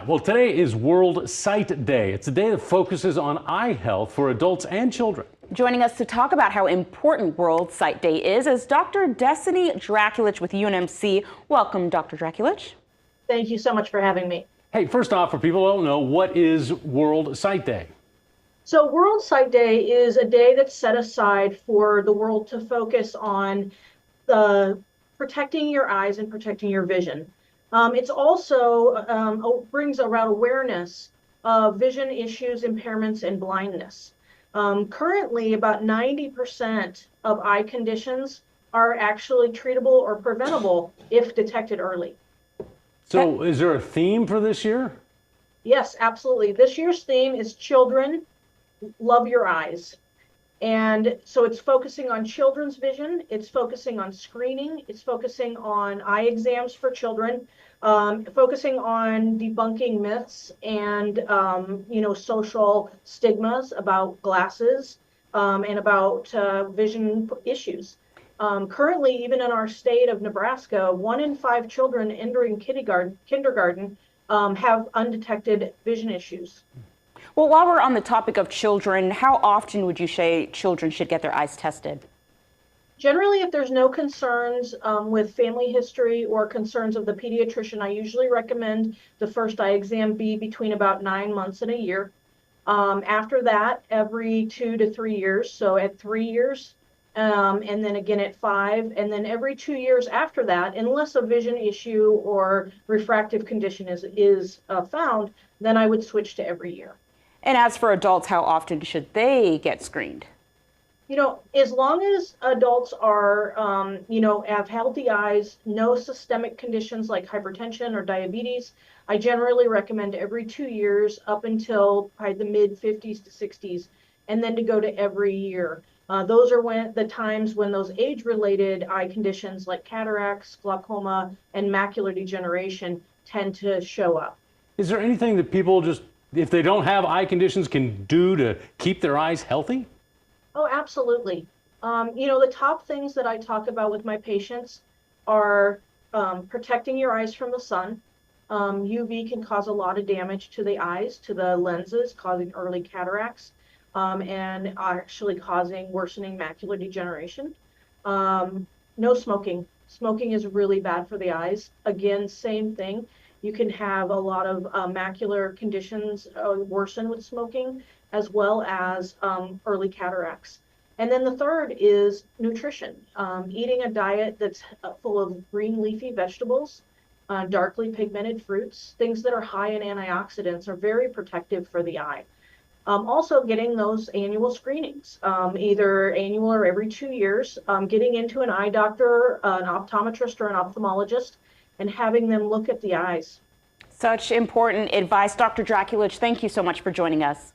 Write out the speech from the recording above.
Well, today is World Sight Day. It's a day that focuses on eye health for adults and children. Joining us to talk about how important World Sight Day is Dr. Destiny Draculich with UNMC. Welcome, Dr. Draculich. Thank you so much for having me. Hey, first off, for people who don't know, what is World Sight Day? So World Sight Day is a day that's set aside for the world to focus on protecting your eyes and protecting your vision. It's also brings around awareness of vision issues, impairments, and blindness. Currently, about 90% of eye conditions are actually treatable or preventable if detected early. So is there a theme for this year? Yes, absolutely. This year's theme is Children Love Your Eyes. And so it's focusing on children's vision, it's focusing on screening, it's focusing on eye exams for children, focusing on debunking myths and social stigmas about glasses and about vision issues. Currently, even in our state of Nebraska, 1 in 5 children entering kindergarten have undetected vision issues. Well, while we're on the topic of children, how often would you say children should get their eyes tested? Generally, if there's no concerns with family history or concerns of the pediatrician, I usually recommend the first eye exam be between about 9 months and a year. After that, every 2 to 3 years, so at 3 years, and then again at 5, and then every 2 years after that, unless a vision issue or refractive condition is found, then I would switch to every year. And as for adults, how often should they get screened? As long as adults are, have healthy eyes, no systemic conditions like hypertension or diabetes, I generally recommend every 2 years up until probably the mid 50s to 60s, and then to go to every year. Those are the times when those age-related eye conditions like cataracts, glaucoma, and macular degeneration tend to show up. Is there anything that people just, if they don't have eye conditions, can do to keep their eyes healthy? Oh, absolutely. The top things that I talk about with my patients are protecting your eyes from the sun. UV can cause a lot of damage to the eyes, to the lenses, causing early cataracts, and actually causing worsening macular degeneration. No smoking. Smoking is really bad for the eyes. Again, same thing. You can have a lot of macular conditions worsen with smoking, as well as early cataracts. And then the third is nutrition. Eating a diet that's full of green leafy vegetables, darkly pigmented fruits, things that are high in antioxidants are very protective for the eye. Also getting those annual screenings, either annual or every 2 years, getting into an eye doctor, an optometrist or an ophthalmologist, and having them look at the eyes. Such important advice. Dr. Draculich, thank you so much for joining us.